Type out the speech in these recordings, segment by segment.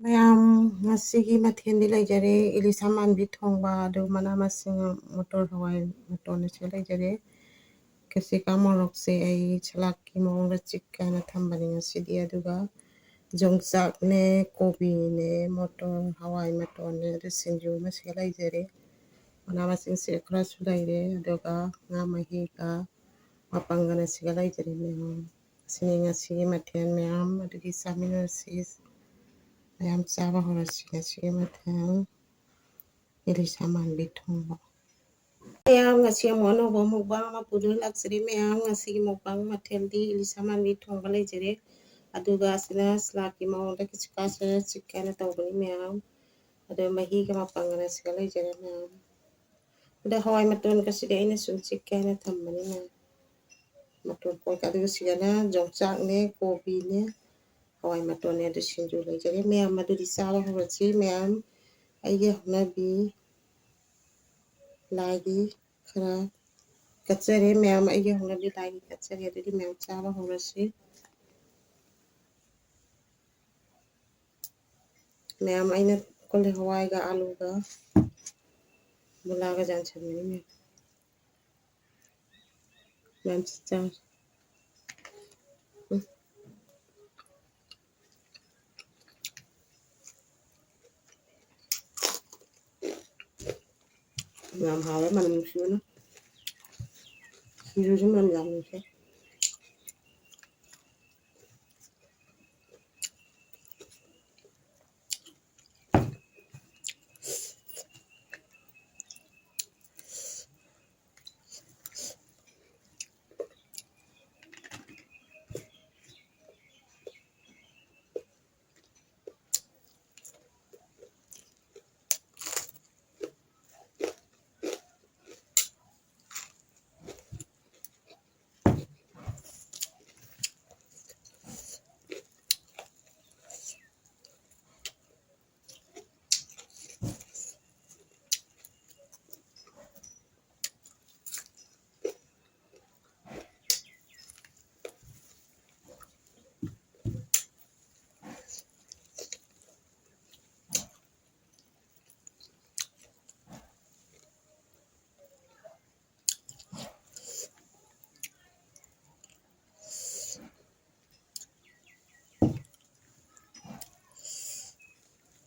ꯃꯌꯥꯝ ꯉꯁꯤꯒꯤ ꯃꯊꯦꯜꯗꯤ ꯂꯩꯖꯔꯦ ꯏꯂꯤꯁꯥ ꯃꯥꯟꯕꯤ ꯊꯣꯡꯕ ꯑꯗꯨ ꯃꯅꯥ ꯃꯁꯤꯡ ꯃꯣꯇꯣꯔ ꯍꯋꯥꯏ ꯃꯇꯣꯟ ꯑꯁꯤ ꯂꯩꯖꯔꯦ ꯀꯦꯞꯁꯤꯀꯝ ꯃꯣꯔꯣꯛꯁꯦ ꯑꯩ ꯁꯂꯥꯗꯀꯤ ꯃꯑꯣꯡꯗ ꯆꯤꯛꯀꯥꯏꯅ ꯊꯝꯕꯅꯤ ꯉꯁꯤꯗꯤ ꯑꯗꯨꯒ ꯌꯣꯡꯆꯥꯛꯅꯦ ꯀꯣꯕꯤꯅꯦ ꯃꯣꯇꯣꯔ ꯍꯋꯥꯏ ꯃꯇꯣꯟꯅꯦ ꯑꯗꯨ ꯁꯤꯡꯖꯨ ꯑꯃ ꯁꯤꯒ ꯂꯩꯖꯔꯦ ꯃꯅꯥ ꯃꯁꯤꯡꯁꯦ ꯈꯔꯁꯨ ꯂꯩꯔꯦ ꯑꯗꯨꯒ ꯉꯥ ꯃꯍꯤꯒ ꯃꯄꯪꯒꯅ ꯑꯁꯤꯒ ꯂꯩꯖꯔꯦ ꯃꯌꯥꯝ ꯑꯁꯤꯅꯤ ꯉꯁꯤꯒꯤ ꯃꯊꯦꯜ ꯃꯌꯥꯝ ꯑꯗꯨꯒꯤ ꯆꯥꯃꯤꯟꯅꯁꯤ ꯃꯌꯥꯝ ꯆꯥꯕ ꯍꯧꯔꯁꯤ ꯉꯁꯤꯒꯤ ꯃꯊꯦꯜ ꯏꯂꯤꯁꯥ ꯃꯥꯟꯕꯤ ꯊꯣꯡꯕ ꯃꯌꯥꯝ ꯉꯁꯤ ꯑꯃꯨꯛ ꯑꯅꯧꯕ ꯃꯨꯛꯕꯥꯡ ꯑꯃ ꯄꯨꯗꯨꯅ ꯂꯥꯛꯆꯔꯦ ꯃꯌꯥꯝ ꯉꯁꯤꯒꯤ ꯃꯨꯛꯕꯥꯡ ꯃꯊꯦꯜꯗꯤ ꯏꯂꯤꯁꯥ ꯃꯥꯟꯕꯤ ꯊꯣꯡꯕ ꯂꯩꯖꯔꯦ ꯑꯗꯨꯒ ꯑꯁꯤꯅ ꯁꯂꯥꯗꯀꯤ ꯃꯑꯣꯡꯗ ꯀꯥꯁꯦ ꯆꯤꯛꯀꯥꯏꯅ ꯇꯧꯕꯅꯤ ꯃꯌꯥꯝ ꯑꯗꯨ ꯃꯍꯤꯒ ꯃꯄꯪꯒꯅ ꯑꯁꯤꯒ ꯂꯩꯖꯔꯦ ꯃꯌꯥꯝ ꯑꯗ ꯍꯋꯥꯏ ꯃꯇꯣꯟꯒꯁꯤꯗꯤ ꯑꯩꯅ ꯁꯨꯝ ꯆꯤꯛꯀꯥꯏꯅ ꯊꯝꯕꯅꯤ ꯃꯌꯥꯝ ꯃꯇꯣꯟ ꯀꯣꯠ ꯑꯗꯨꯒ ꯁꯤꯒꯅ ꯌꯣꯡꯆꯥꯛꯅꯦ ꯀꯣꯕꯤꯅꯦ ꯍꯋꯥꯏ ꯃꯇꯣꯟꯅꯦ ꯑꯗꯨ ꯁꯤꯡꯖꯨ ꯂꯩꯖꯔꯦ ꯃꯌꯥꯝ ꯑꯗꯨꯗꯤ ꯆꯥꯕ ꯍꯧꯔꯁꯤ ꯃꯌꯥꯝ ꯑꯩꯒꯤ ꯍꯧꯅꯕꯤ ꯂꯥꯏꯒꯤ ꯈꯔ ꯀꯠꯆꯔꯦ ꯃꯌꯥꯝ ꯑꯩꯒꯤ ꯍꯧꯅꯕꯤ ꯂꯥꯏꯒꯤ ꯀꯠꯆꯔꯦ ꯑꯗꯨꯗꯤ ꯃꯌꯥꯝ ꯆꯥꯕ ꯍꯧꯔꯁꯤ ꯃꯌꯥꯝ ꯑꯩꯅ ꯀꯣꯂꯤ ꯍꯋꯥꯏꯒ ꯑꯂꯨꯒ ꯃꯨꯂꯥꯒ ꯌꯥꯟꯁꯟꯕꯅꯤ ꯃꯌꯥꯝ ꯆꯥꯔꯦ ꯌꯥꯝ ꯍꯥꯎꯋꯦ ꯃꯅꯝ ꯅꯨꯡꯁꯤꯕꯅ ꯁꯤꯡꯖꯨꯁꯨ ꯃꯅꯝ ꯌꯥꯝ ꯅꯨꯡꯁꯤ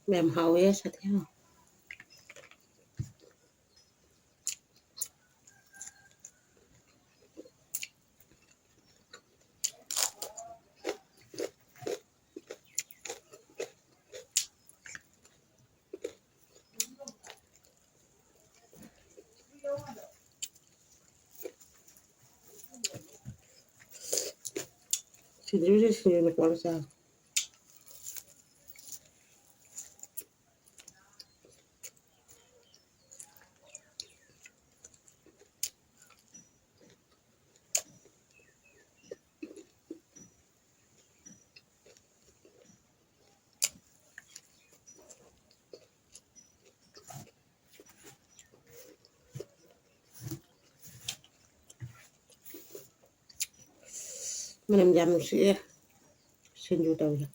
ꯃꯌꯥꯝ ꯍꯥꯎꯋꯦ ꯁꯥꯊꯤ ꯍꯥꯎꯋꯦ ꯁꯤꯡꯖꯨꯁꯦ ꯁꯤꯡꯖꯨꯅ ꯀꯣꯠꯂ ꯆꯥꯕ ꯃꯅꯝ ꯌꯥꯝ ꯅꯨꯡꯁꯤꯑꯦ ꯁꯤꯡꯖꯨ ꯇꯧꯕꯁꯦ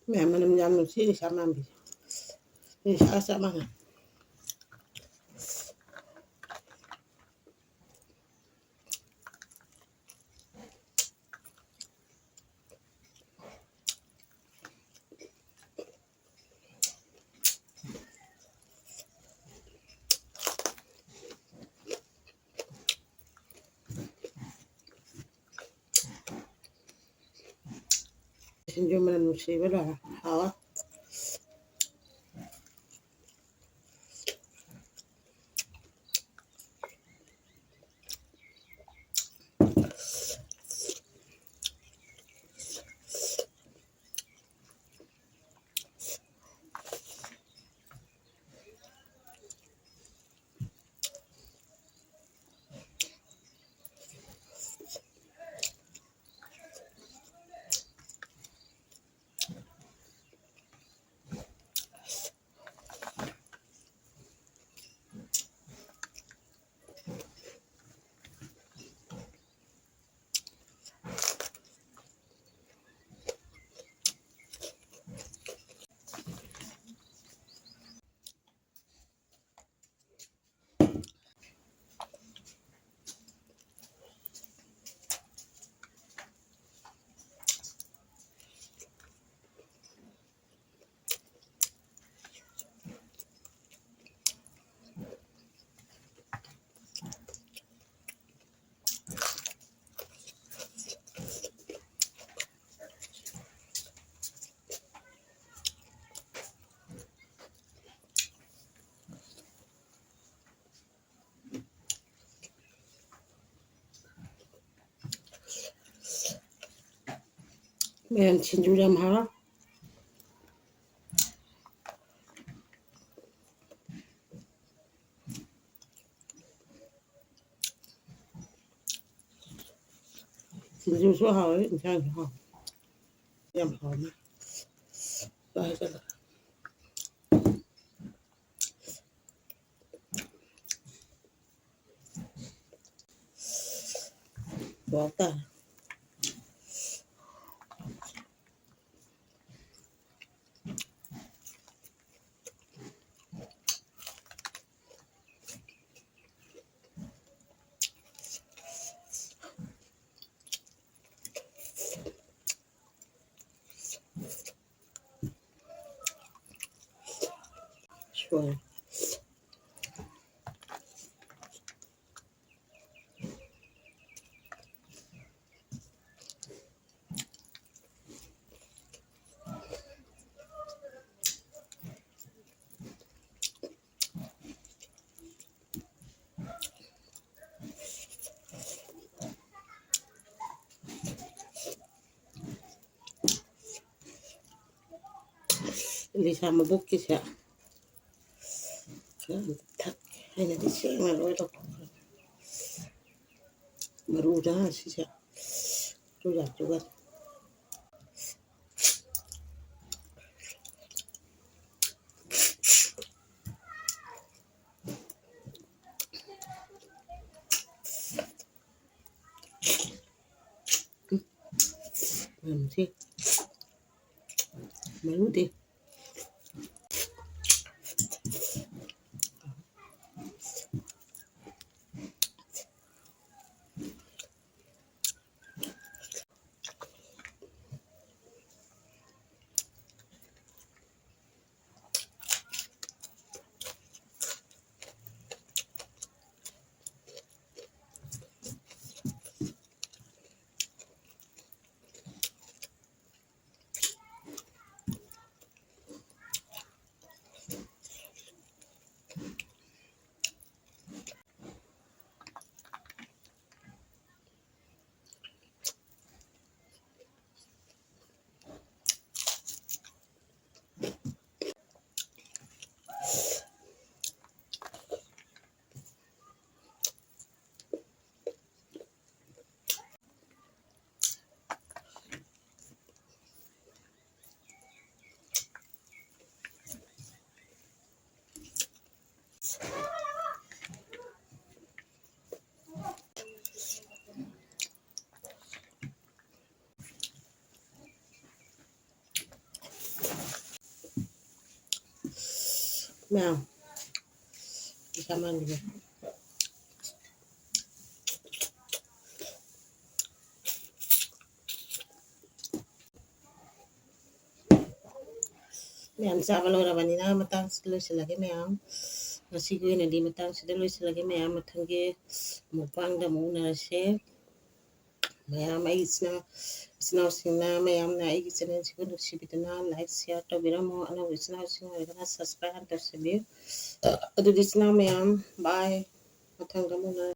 mẹ mà nằm nhầm xí thì sao mà bị thì sao mà xin cho mình một xí với là hả mẹ xin chú làm hả xin chú số hỏi sao hỏi làm hỏi mà đây cái là bỏ ta rồi đi sao mà bút cái sao thật hay là đi xe mà nói đâu mà ru ra xí sao ru ra chú gần làm gì mấy nút đi ꯃꯌꯥꯝ ꯏꯁꯥꯃꯟꯕꯤꯗꯣ ꯃꯌꯥꯝ ꯆꯥꯕ ꯂꯣꯏꯔꯕꯅꯤꯅ ꯃꯇꯥꯡꯁꯤꯗ ꯂꯣꯏꯁꯤꯜꯂꯒꯦ ꯃꯌꯥꯝ ꯉꯁꯤꯒꯤ ꯑꯣꯏꯅꯗꯤ ꯃꯇꯥꯡꯁꯤꯗ ꯂꯣꯏꯁꯤꯜꯂꯒꯦ ꯃꯌꯥꯝ ꯃꯊꯪꯒꯤ ꯃꯨꯛꯕꯥꯡꯗ ꯑꯃꯨꯛ ꯎꯅꯔꯁꯦ ꯃꯌꯥꯝ ꯑꯩ ꯏꯆꯤꯟꯅꯥꯎꯁꯤꯡꯅ ꯃꯌꯥꯝꯅ ꯑꯩꯒꯤ ꯆꯦꯅꯦꯜꯁꯤꯕꯨ ꯅꯨꯡꯁꯤꯕꯤꯗꯨꯅ ꯂꯥꯏꯛ ꯁꯤꯌꯥꯔ ꯇꯧꯕꯤꯔꯝꯃꯣ ꯑꯅꯧꯕ ꯏꯆꯤꯟꯅꯥꯎꯁꯤꯡ ꯑꯣꯏꯔꯒꯅ ꯁꯕꯁꯀ꯭ꯔꯥꯏꯕ ꯇꯧꯁꯤꯟꯕꯤꯌꯨ ꯑꯗꯨꯗꯤ ꯏꯆꯤꯟꯅꯥꯎ ꯃꯌꯥꯝ ꯕꯥꯏ ꯃꯊꯪꯗ ꯑꯃꯨꯛ ꯎꯅꯔꯁꯦ